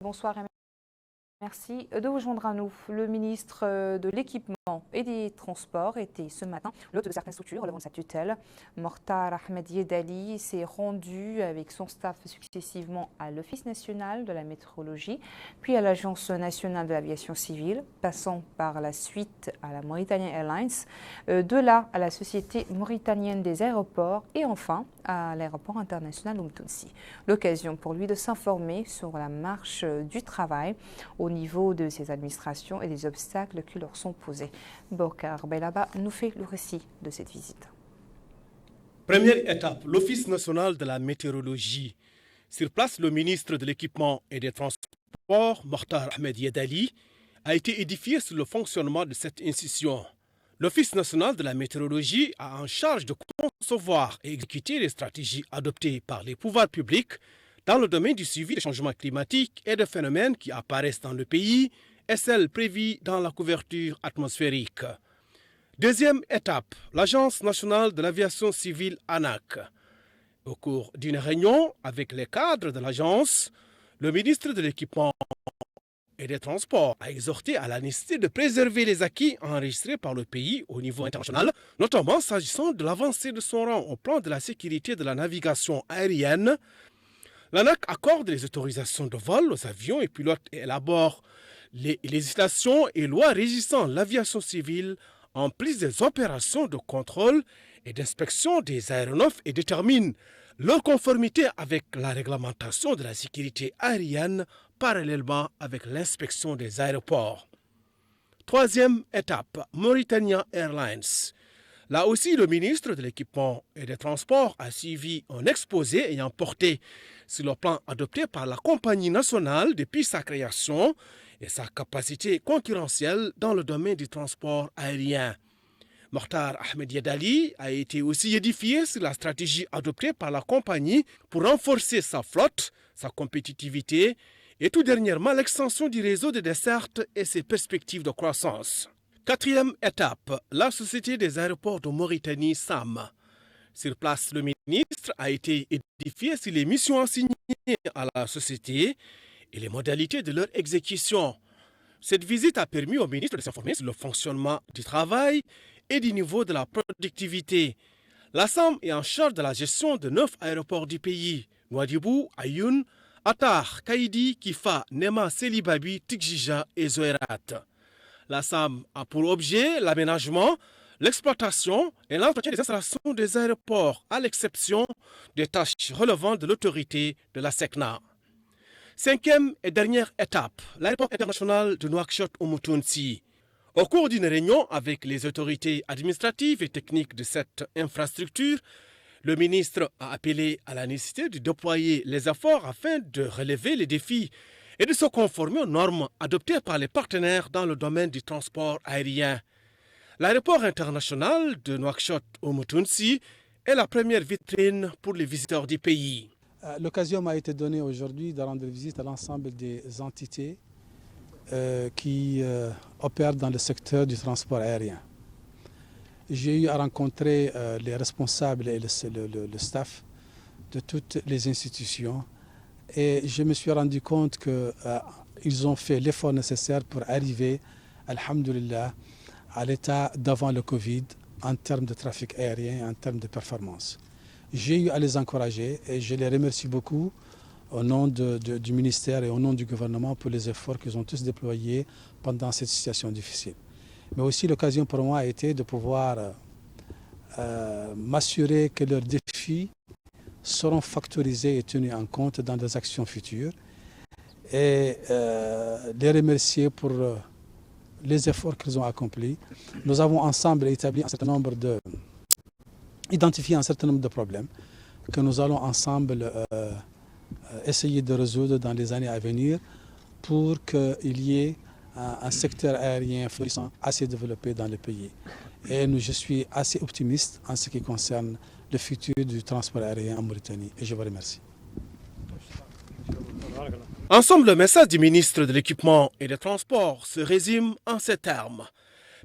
Bonsoir et merci de vous joindre à nous. Le ministre de l'Équipement et des Transports était ce matin l'hôte de certaines structures relevant de sa tutelle. Mortar Ahmed Yedali s'est rendu avec son staff successivement à l'Office national de la météorologie, puis à l'Agence nationale de l'aviation civile, passant par la suite à la Mauritania Airlines, de là à la Société mauritanienne des aéroports et enfin à l'aéroport international Oumtounsi. L'occasion pour lui de s'informer sur la marche du travail au niveau de ses administrations et des obstacles qui leur sont posés. Bokar Belaba nous fait le récit de cette visite. Première étape, l'Office national de la météorologie. Sur place, le ministre de l'Équipement et des Transports, Mortar Ahmed Yedali, a été édifié sur le fonctionnement de cette institution. L'Office national de la météorologie a en charge de concevoir et exécuter les stratégies adoptées par les pouvoirs publics dans le domaine du suivi des changements climatiques et des phénomènes qui apparaissent dans le pays et celles prévues dans la couverture atmosphérique. Deuxième étape, l'Agence nationale de l'aviation civile ANAC. Au cours d'une réunion avec les cadres de l'agence, le ministre de l'Équipement et des Transports a exhorté à la nécessité de préserver les acquis enregistrés par le pays au niveau international, notamment s'agissant de l'avancée de son rang au plan de la sécurité de la navigation aérienne. L'ANAC accorde les autorisations de vol aux avions et pilotes et élabore les législations et lois régissant l'aviation civile en plus des opérations de contrôle et d'inspection des aéronefs et détermine leur conformité avec la réglementation de la sécurité aérienne parallèlement avec l'inspection des aéroports. Troisième étape, Mauritania Airlines. Là aussi, le ministre de l'Équipement et des Transports a suivi un exposé ayant porté sur le plan adopté par la compagnie nationale depuis sa création et sa capacité concurrentielle dans le domaine du transport aérien. Mortar Ahmed Yedali a été aussi édifié sur la stratégie adoptée par la compagnie pour renforcer sa flotte, sa compétitivité et tout dernièrement l'extension du réseau de dessertes et ses perspectives de croissance. Quatrième étape, la Société des aéroports de Mauritanie SAM. Sur place, le ministre a été édifié sur les missions assignées à la société et les modalités de leur exécution. Cette visite a permis au ministre de s'informer sur le fonctionnement du travail et du niveau de la productivité. La SAM est en charge de la gestion de 9 aéroports du pays, Nouadhibou, Ayoun, Attar, Kaïdi, Kifa, Nema, Selibabi, Tikjija et Zoerat. La SAM a pour objet l'aménagement, l'exploitation et l'entretien des installations des aéroports, à l'exception des tâches relevant de l'autorité de la SECNA. Cinquième et dernière étape, l'aéroport international de Nouakchott-Oumtounsi. Au cours d'une réunion avec les autorités administratives et techniques de cette infrastructure, le ministre a appelé à la nécessité de déployer les efforts afin de relever les défis et de se conformer aux normes adoptées par les partenaires dans le domaine du transport aérien. L'aéroport international de Nouakchott-Oumtounsi est la première vitrine pour les visiteurs du pays. L'occasion m'a été donnée aujourd'hui de rendre visite à l'ensemble des entités qui opèrent dans le secteur du transport aérien. J'ai eu à rencontrer les responsables et le staff de toutes les institutions et je me suis rendu compte qu'ils ont fait l'effort nécessaire pour arriver, alhamdoulilah, à l'état d'avant le Covid en termes de trafic aérien et en termes de performance. J'ai eu à les encourager et je les remercie beaucoup au nom du ministère et au nom du gouvernement pour les efforts qu'ils ont tous déployés pendant cette situation difficile. Mais aussi l'occasion pour moi a été de pouvoir m'assurer que leurs défis seront factorisés et tenus en compte dans des actions futures et les remercier pour les efforts qu'ils ont accomplis. Nous avons ensemble identifié un certain nombre de problèmes que nous allons ensemble essayer de résoudre dans les années à venir pour qu'il y ait un secteur aérien florissant assez développé dans le pays. Et je suis assez optimiste en ce qui concerne le futur du transport aérien en Mauritanie. Et je vous remercie. En somme, le message du ministre de l'Équipement et des Transports se résume en ces termes.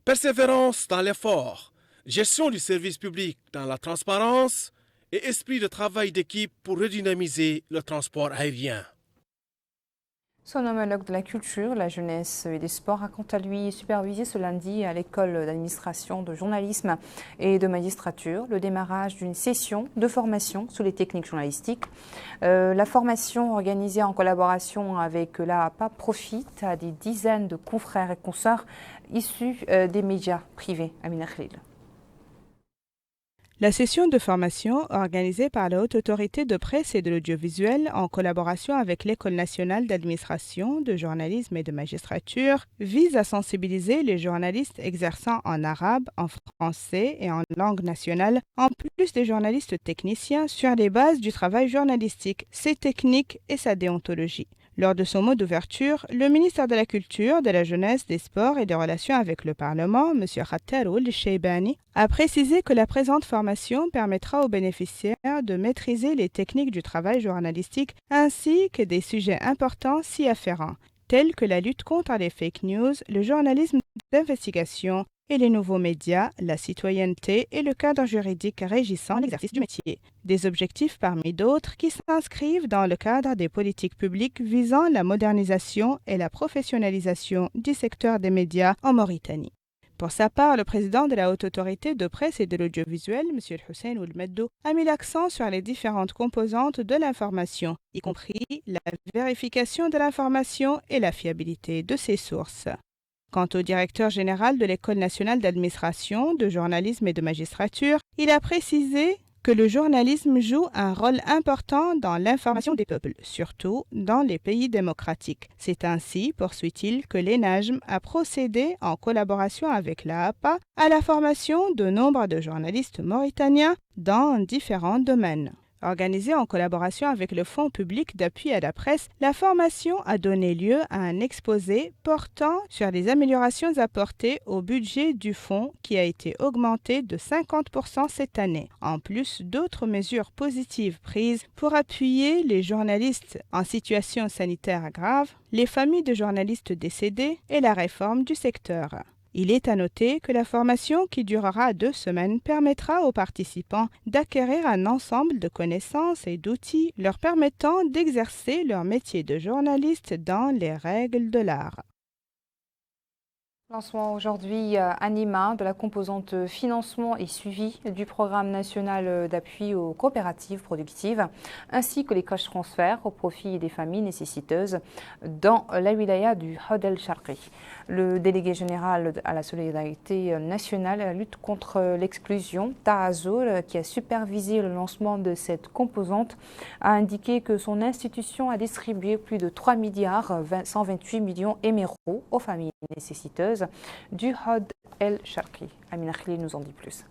Persévérance dans l'effort, gestion du service public dans la transparence et esprit de travail d'équipe pour redynamiser le transport aérien. Son homologue de la culture, la jeunesse et des sports a quant à lui supervisé ce lundi à l'école d'administration, de journalisme et de magistrature le démarrage d'une session de formation sur les techniques journalistiques. La formation organisée en collaboration avec l'AAPA profite à des dizaines de confrères et consoeurs issus des médias privés. Amina Khalil. La session de formation, organisée par la Haute Autorité de Presse et de l'Audiovisuel en collaboration avec l'École nationale d'administration, de journalisme et de magistrature, vise à sensibiliser les journalistes exerçant en arabe, en français et en langue nationale, en plus des journalistes techniciens, sur les bases du travail journalistique, ses techniques et sa déontologie. Lors de son mot d'ouverture, le ministère de la Culture, de la Jeunesse, des Sports et des Relations avec le Parlement, M. Khattar Ould-Sheibani, a précisé que la présente formation permettra aux bénéficiaires de maîtriser les techniques du travail journalistique ainsi que des sujets importants s'y afférents, tels que la lutte contre les fake news, le journalisme d'investigation et les nouveaux médias, la citoyenneté et le cadre juridique régissant l'exercice du métier. Des objectifs parmi d'autres qui s'inscrivent dans le cadre des politiques publiques visant la modernisation et la professionnalisation du secteur des médias en Mauritanie. Pour sa part, le président de la Haute Autorité de Presse et de l'Audiovisuel, M. Hussein Ould Meddou, a mis l'accent sur les différentes composantes de l'information, y compris la vérification de l'information et la fiabilité de ses sources. Quant au directeur général de l'École nationale d'administration, de journalisme et de magistrature, il a précisé que le journalisme joue un rôle important dans l'information des peuples, surtout dans les pays démocratiques. C'est ainsi, poursuit-il, que l'ENAJM a procédé, en collaboration avec l'AAPA, à la formation de nombre de journalistes mauritaniens dans différents domaines. Organisée en collaboration avec le Fonds public d'appui à la presse, la formation a donné lieu à un exposé portant sur les améliorations apportées au budget du fonds qui a été augmenté de 50% cette année, en plus d'autres mesures positives prises pour appuyer les journalistes en situation sanitaire grave, les familles de journalistes décédés et la réforme du secteur. Il est à noter que la formation, qui durera 2 semaines, permettra aux participants d'acquérir un ensemble de connaissances et d'outils leur permettant d'exercer leur métier de journaliste dans les règles de l'art. Lancement aujourd'hui à Nîmes de la composante financement et suivi du programme national d'appui aux coopératives productives ainsi que les cash transferts au profit des familles nécessiteuses dans la wilaya du Hod el-Sharqi. Le délégué général à la solidarité nationale et à la lutte contre l'exclusion, Tahazour, qui a supervisé le lancement de cette composante, a indiqué que son institution a distribué plus de 3 milliards 128 millions émerauds aux familles nécessiteuses du Hod el-Sharqi. Amina Khalil nous en dit plus.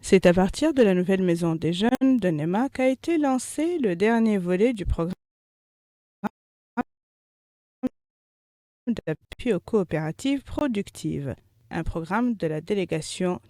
C'est à partir de la nouvelle maison des jeunes de Nema qu'a été lancé le dernier volet du programme d'appui aux coopératives productives, un programme de la délégation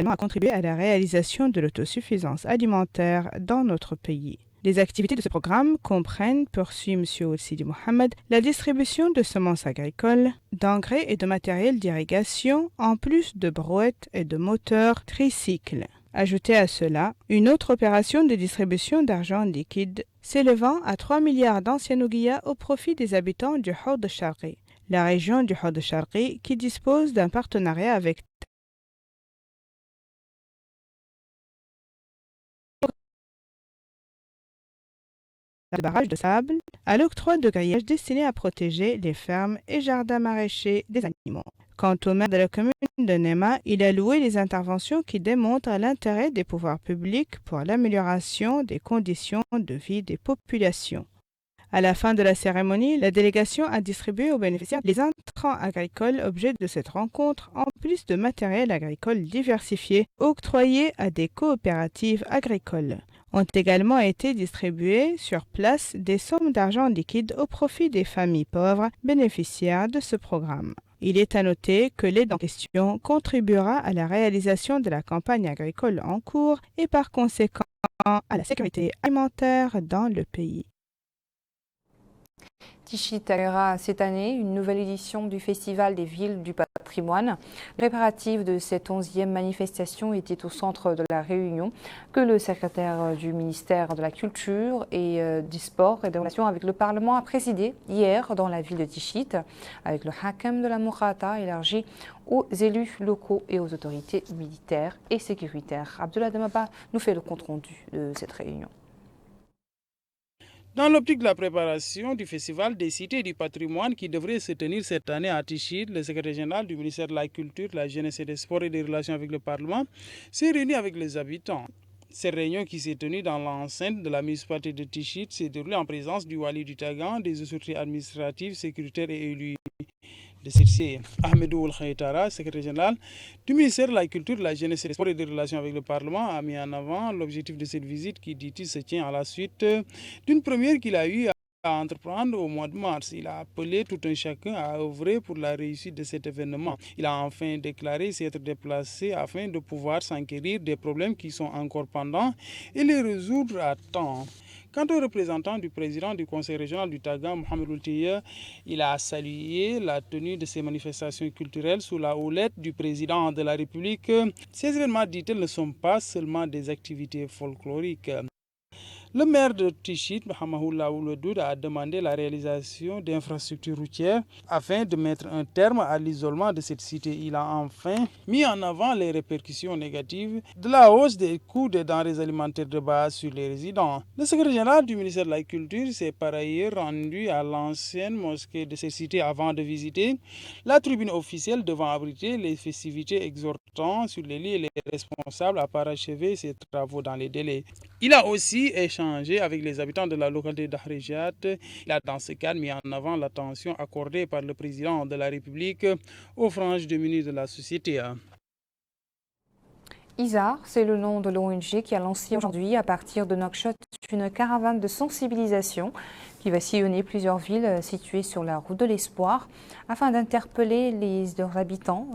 a contribué à la réalisation de l'autosuffisance alimentaire dans notre pays. Les activités de ce programme comprennent, poursuit M. Sidi Mohamed, la distribution de semences agricoles, d'engrais et de matériel d'irrigation, en plus de brouettes et de moteurs tricycles. Ajoutez à cela une autre opération de distribution d'argent liquide s'élevant à 3 milliards d'anciens ouguiyas au profit des habitants du Hod el-Sharqi, la région du Hod el-Sharqi qui dispose d'un partenariat avec le barrage de sable à l'octroi de grillages destinés à protéger les fermes et jardins maraîchers des animaux. Quant au maire de la commune de Nema, il a loué les interventions qui démontrent l'intérêt des pouvoirs publics pour l'amélioration des conditions de vie des populations. À la fin de la cérémonie, la délégation a distribué aux bénéficiaires les intrants agricoles objets de cette rencontre, en plus de matériel agricole diversifié octroyé à des coopératives agricoles. Ont également été distribuées sur place des sommes d'argent liquide au profit des familles pauvres bénéficiaires de ce programme. Il est à noter que l'aide en question contribuera à la réalisation de la campagne agricole en cours et par conséquent à la sécurité alimentaire dans le pays. Tichit accueillera cette année une nouvelle édition du Festival des villes du patrimoine. Les préparatifs de cette 11e manifestation étaient au centre de la réunion que le secrétaire du ministère de la Culture et du Sport et des Relations avec le Parlement a présidé hier dans la ville de Tichit avec le Hakam de la Mourata élargi aux élus locaux et aux autorités militaires et sécuritaires. Abdullah Demaba nous fait le compte-rendu de cette réunion. Dans l'optique de la préparation du Festival des cités et du patrimoine qui devrait se tenir cette année à Tichit, le secrétaire général du ministère de la Culture, de la Jeunesse et des Sports et des Relations avec le Parlement s'est réuni avec les habitants. Cette réunion qui s'est tenue dans l'enceinte de la municipalité de Tichit s'est déroulée en présence du Wali du Tagan, des autorités administratives, sécuritaires et élus de Circé. Ahmedou Khaitara, secrétaire général du ministère de la Culture, de la Jeunesse et des Sports et des Relations avec le Parlement, a mis en avant l'objectif de cette visite qui, dit-il, se tient à la suite d'une première qu'il a eue à entreprendre au mois de mars. Il a appelé tout un chacun à œuvrer pour la réussite de cet événement. Il a enfin déclaré s'être déplacé afin de pouvoir s'enquérir des problèmes qui sont encore pendants et les résoudre à temps. Quant au représentant du président du conseil régional du Taga, Mohamed Oultiya, il a salué la tenue de ces manifestations culturelles sous la houlette du président de la République. Ces événements, dit-il, ne sont pas seulement des activités folkloriques. Le maire de Tichit, Mahamahoula Ouledoud, a demandé la réalisation d'infrastructures routières afin de mettre un terme à l'isolement de cette cité. Il a enfin mis en avant les répercussions négatives de la hausse des coûts des denrées alimentaires de base sur les résidents. Le secrétaire général du ministère de la Culture s'est par ailleurs rendu à l'ancienne mosquée de cette cité avant de visiter la tribune officielle devant abriter les festivités, exhortant sur les lieux et les responsables à parachever ces travaux dans les délais. Il a aussi échangé avec les habitants de la localité d'Ahrijat. Il a dans ce cadre mis en avant l'attention accordée par le président de la République aux franges démunies de la société. ISAR, c'est le nom de l'ONG qui a lancé aujourd'hui à partir de Nouakchott une caravane de sensibilisation qui va sillonner plusieurs villes situées sur la route de l'espoir afin d'interpeller leurs habitants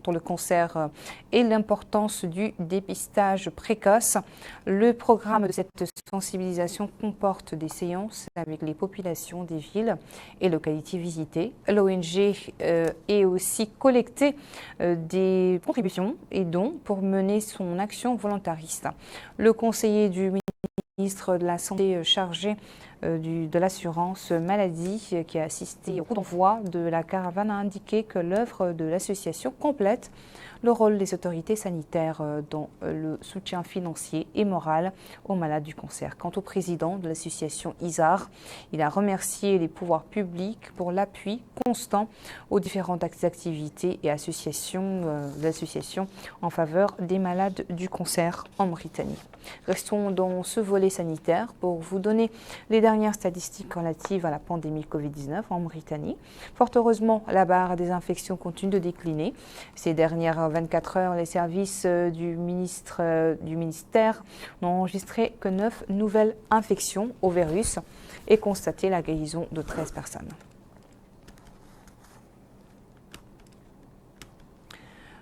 pour le cancer et l'importance du dépistage précoce. Le programme de cette sensibilisation comporte des séances avec les populations des villes et localités visitées. L'ONG est aussi collecté des contributions et dons pour mener son action volontariste. Le conseiller du ministre de la Santé chargé de l'assurance maladie qui a assisté au coup d'envoi de la caravane a indiqué que l'œuvre de l'association complète le rôle des autorités sanitaires dans le soutien financier et moral aux malades du cancer. Quant au président de l'association ISAR, il a remercié les pouvoirs publics pour l'appui constant aux différentes activités et associations en faveur des malades du cancer en Mauritanie. Restons dans ce volet sanitaire pour vous donner les dernières statistiques relatives à la pandémie Covid-19 en Mauritanie. Fort heureusement, la barre des infections continue de décliner. Ces dernières 24 heures, les services du ministère n'ont enregistré que 9 nouvelles infections au virus et constaté la guérison de 13 personnes.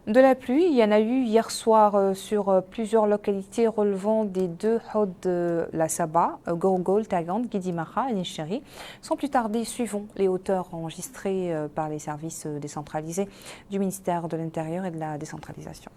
De la pluie, il y en a eu hier soir sur plusieurs localités relevant des deux Hod de la Saba, Gorgol, Tagant, Guidimaha et Nisheri. Sans plus tarder, suivons les hauteurs enregistrées par les services décentralisés du ministère de l'Intérieur et de la décentralisation.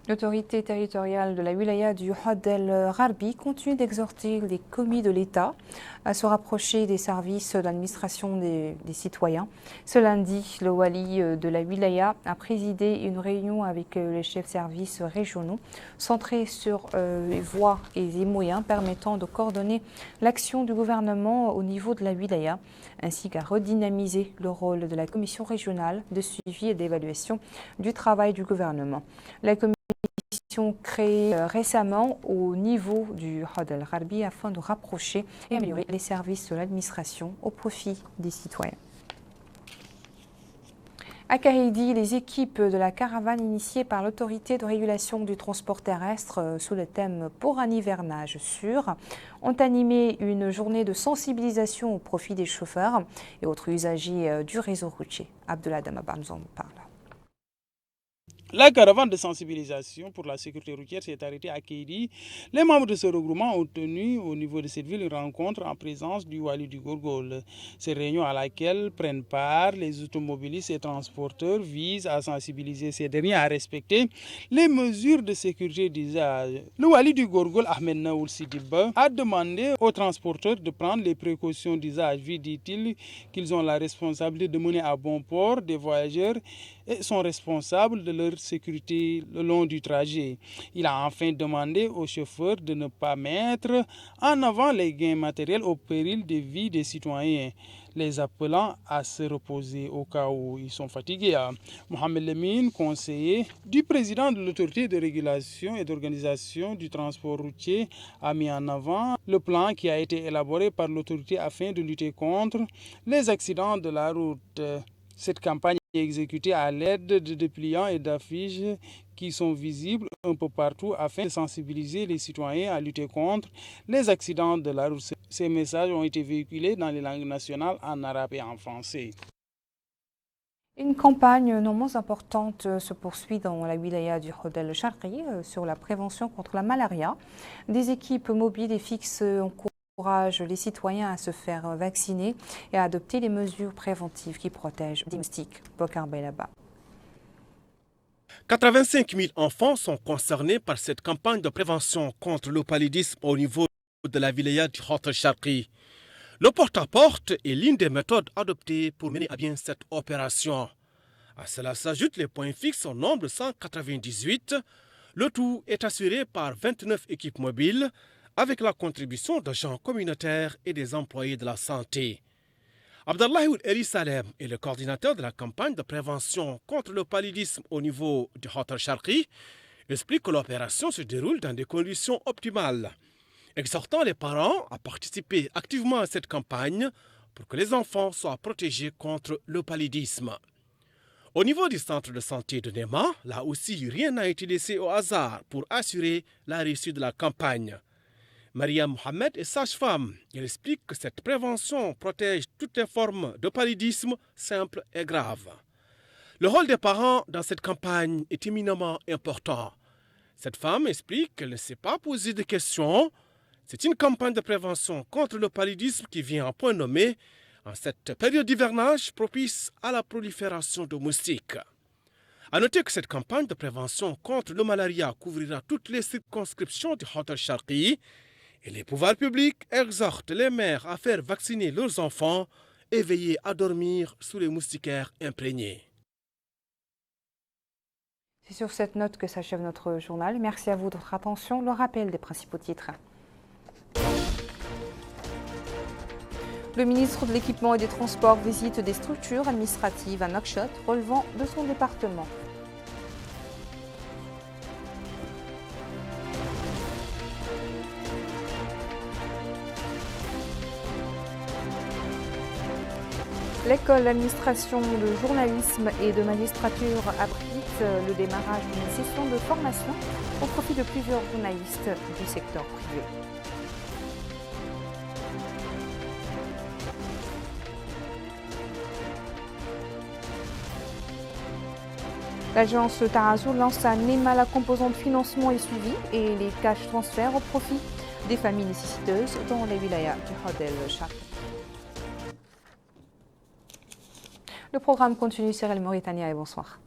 L'autorité territoriale de la wilaya du Had el-Gharbi continue d'exhorter les commis de l'État à se rapprocher des services d'administration des citoyens. Ce lundi, le wali de la wilaya a présidé une réunion avec les chefs de services régionaux centrée sur les voies et les moyens permettant de coordonner l'action du gouvernement au niveau de la wilaya, ainsi qu'à redynamiser le rôle de la commission régionale de suivi et d'évaluation du travail du gouvernement. La commission créée récemment au niveau du Had el-Gharbi afin de rapprocher et améliorer les services de l'administration au profit des citoyens. À Kahidi, les équipes de la caravane initiée par l'autorité de régulation du transport terrestre sous le thème Pour un hivernage sûr ont animé une journée de sensibilisation au profit des chauffeurs et autres usagers du réseau routier. Abdullah Damaba nous en parle. La caravane de sensibilisation pour la sécurité routière s'est arrêtée à Kédi. Les membres de ce regroupement ont tenu au niveau de cette ville une rencontre en présence du Wali du Gourgol. Ces réunions à laquelle prennent part les automobilistes et transporteurs visent à sensibiliser ces derniers à respecter les mesures de sécurité d'usage. Le Wali du Gourgol, Ahmed Naoul Sidibba, a demandé aux transporteurs de prendre les précautions d'usage. Dit-il qu'ils ont la responsabilité de mener à bon port des voyageurs et sont responsables de leur sécurité le long du trajet. Il a enfin demandé aux chauffeurs de ne pas mettre en avant les gains matériels au péril des vies des citoyens, les appelant à se reposer au cas où ils sont fatigués. Mohamed Lemine, conseiller du président de l'autorité de régulation et d'organisation du transport routier, a mis en avant le plan qui a été élaboré par l'autorité afin de lutter contre les accidents de la route. Cette campagne est exécutée à l'aide de dépliants et d'affiches qui sont visibles un peu partout afin de sensibiliser les citoyens à lutter contre les accidents de la route. Ces messages ont été véhiculés dans les langues nationales en arabe et en français. Une campagne non moins importante se poursuit dans la wilaya du Had el-Sharqi sur la prévention contre la malaria. Des équipes mobiles et fixes encouragent les citoyens à se faire vacciner et à adopter les mesures préventives qui protègent des moustiques. Bokar Belaba. 85 000 enfants sont concernés par cette campagne de prévention contre le paludisme au niveau de la wilaya du Had el-Sharqi. Le porte-à-porte est l'une des méthodes adoptées pour mener à bien cette opération. À cela s'ajoutent les points fixes au nombre de 198. Le tout est assuré par 29 équipes mobiles avec la contribution d'agents communautaires et des employés de la santé. Abdallah El Salem est le coordinateur de la campagne de prévention contre le paludisme au niveau du Had el-Sharqi, explique que l'opération se déroule dans des conditions optimales, exhortant les parents à participer activement à cette campagne pour que les enfants soient protégés contre le paludisme. Au niveau du centre de santé de Nema, là aussi, rien n'a été laissé au hasard pour assurer la réussite de la campagne. Maria Mohamed est sage-femme. Elle explique que cette prévention protège toutes les formes de paludisme simples et graves. Le rôle des parents dans cette campagne est éminemment important. Cette femme explique qu'elle ne s'est pas posé de questions. C'est une campagne de prévention contre le paludisme qui vient en point nommé en cette période d'hivernage propice à la prolifération de moustiques. A noter que cette campagne de prévention contre le malaria couvrira toutes les circonscriptions du Had el-Sharqi et les pouvoirs publics exhortent les mères à faire vacciner leurs enfants et veiller à dormir sous les moustiquaires imprégnés. C'est sur cette note que s'achève notre journal. Merci à vous de votre attention. Le rappel des principaux titres. Le ministre de l'Équipement et des Transports visite des structures administratives à Nouakchott relevant de son département. L'école d'administration de journalisme et de magistrature abrite le démarrage d'une session de formation au profit de plusieurs journalistes du secteur privé. L'agence Tarazout lance à Nema la composante financement et suivi et les cash transferts au profit des familles nécessiteuses dans les wilayas du Had el-Sharqi. Le programme continue. Cyril Mauritania et bonsoir.